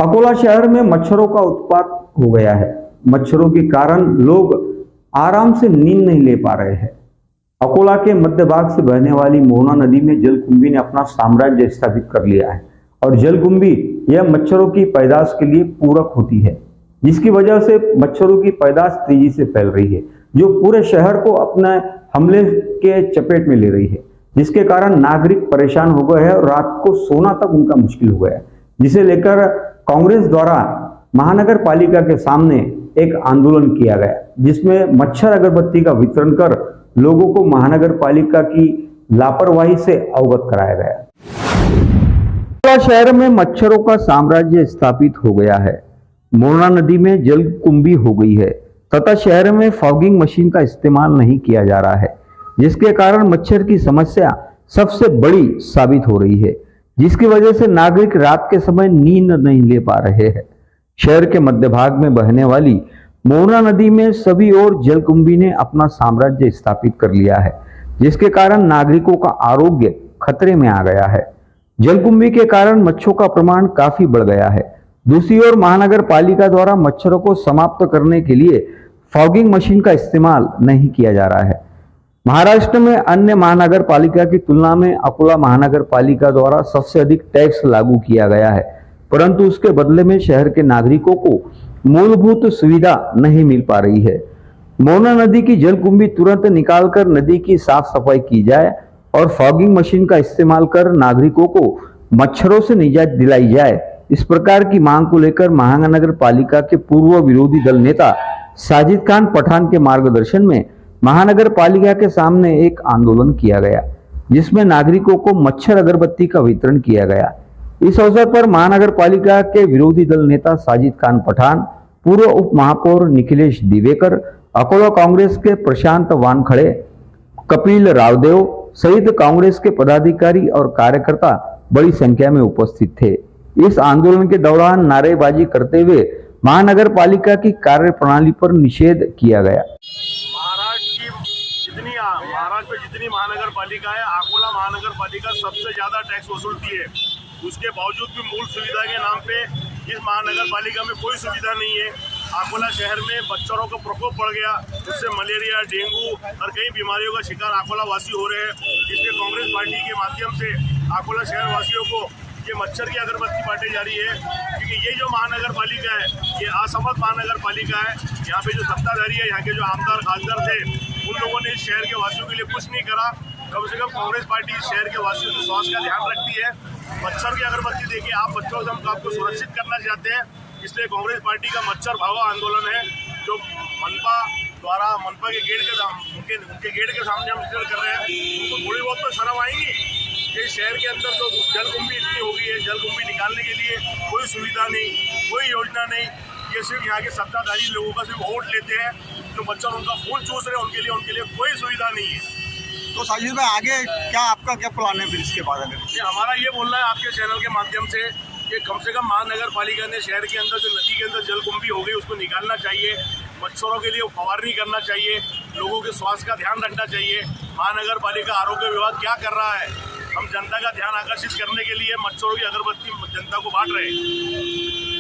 अकोला शहर में मच्छरों का उत्पात हो गया है। मच्छरों के कारण लोग आराम से नींद नहीं ले पा रहे हैं। अकोला के मध्य भाग से बहने वाली मोहना नदी में जलकुंभी ने अपना साम्राज्य स्थापित कर लिया है और जलकुंभी यह मच्छरों की पैदाश के लिए पूरक होती है, जिसकी वजह से मच्छरों की पैदाश तेजी से फैल रही है, जो पूरे शहर को अपने हमले के चपेट में ले रही है, जिसके कारण नागरिक परेशान हो गए हैं और रात को सोना तक उनका मुश्किल हो गया है, जिसे लेकर कांग्रेस द्वारा महानगर पालिका के सामने एक आंदोलन किया गया, जिसमें मच्छर अगरबत्ती का वितरण कर लोगों को महानगर पालिका की लापरवाही से अवगत कराया गया। अकोला शहर में मच्छरों का साम्राज्य स्थापित हो गया है। मोहना नदी में जलकुंभी हो गई है तथा शहर में फॉगिंग मशीन का इस्तेमाल नहीं किया जा रहा है, जिसके कारण मच्छर की समस्या सबसे बड़ी साबित हो रही है, जिसकी वजह से नागरिक रात के समय नींद नहीं ले पा रहे हैं। शहर के मध्य भाग में बहने वाली मोहना नदी में सभी ओर जलकुंभी ने अपना साम्राज्य स्थापित कर लिया है, जिसके कारण नागरिकों का आरोग्य खतरे में आ गया है। जलकुंभी के कारण मच्छरों का प्रमाण काफी बढ़ गया है। दूसरी ओर महानगर पालिका द्वारा मच्छरों को समाप्त करने के लिए फॉगिंग मशीन का इस्तेमाल नहीं किया जा रहा है। महाराष्ट्र में अन्य महानगर पालिका की तुलना में अकोला महानगर पालिका द्वारा सबसे अधिक टैक्स लागू किया गया है, परंतु उसके बदले में शहर के नागरिकों को मूलभूत सुविधा नहीं मिल पा रही है। मोहना नदी की जलकुंभी तुरंत निकालकर नदी की साफ सफाई की जाए और फॉगिंग मशीन का इस्तेमाल कर नागरिकों को मच्छरों से निजात दिलाई जाए। इस प्रकार की मांग को लेकर महानगर पालिका के पूर्व विरोधी दल नेता साजिद खान पठान के मार्गदर्शन में महानगर पालिका के सामने एक आंदोलन किया गया, जिसमें नागरिकों को मच्छर अगरबत्ती का वितरण किया गया। इस अवसर पर महानगर पालिका के विरोधी दल नेता साजिद खान पठान, पूर्व उप महापौर निखिलेश दिवेकर, अकोला कांग्रेस के प्रशांत वानखड़े, कपिल रावदेव सहित कांग्रेस के पदाधिकारी और कार्यकर्ता बड़ी संख्या में उपस्थित थे। इस आंदोलन के दौरान नारेबाजी करते हुए महानगर पालिका की कार्यप्रणाली पर निषेध किया गया। महाराष्ट्र में जितनी महानगर पालिका है, अकोला महानगर पालिका सबसे ज्यादा टैक्स वसूलती है। उसके बावजूद भी मूल सुविधा के नाम पे इस महानगर पालिका में कोई सुविधा नहीं है। अकोला शहर में मच्छरों का प्रकोप बढ़ गया, जिससे मलेरिया, डेंगू और कई बीमारियों का शिकार अकोला वासी हो रहे हैं। इसलिए कांग्रेस पार्टी के माध्यम से अकोला शहर वासियों को ये मच्छर की अगरबत्ती बांटी जा रही है, क्योंकि ये जो महानगर पालिका है ये असमर्थ महानगर पालिका है। यहाँ पे जो सत्ताधारी है, यहाँ के जो आमदार खासदार थे, उन लोगों ने इस शहर के वासियों के लिए कुछ नहीं करा। कम से कम कांग्रेस पार्टी इस शहर के वासियों के स्वास्थ्य का ध्यान रखती है। मच्छर की अगरबत्ती देखिए, आप बच्चों से हम आपको सुरक्षित करना चाहते हैं, इसलिए कांग्रेस पार्टी का मच्छर भागो आंदोलन है, जो मनपा द्वारा मनपा के गेट के उनके गेट के सामने हम विजिट कर रहे हैं। उनको थोड़ी बहुत तो शर्म आएगी कि शहर के अंदर जो जलकुंभी इतनी हो गई है, जलकुंभी निकालने के लिए कोई सुविधा नहीं, कोई योजना नहीं। ये सिर्फ यहाँ के सत्ताधारी लोगों का सिर्फ वोट लेते हैं, जो मच्छर उनका खून चूस रहे हैं, उनके लिए कोई सुविधा नहीं है। तो साजिद भाई, आगे आपका क्या प्लान है फिर इसके बाद? अगर हमारा ये बोलना है आपके चैनल के माध्यम से कि कम से कम महानगर पालिका ने शहर के अंदर जो नदी के अंदर जलकुंभी हो गई उसको निकालना चाहिए, मच्छरों के लिए फवारनी करना चाहिए, लोगों के स्वास्थ्य का ध्यान रखना चाहिए। महानगर पालिका आरोग्य विभाग क्या कर रहा है? हम जनता का ध्यान आकर्षित करने के लिए मच्छरों की अगरबत्ती जनता को बांट रहे हैं।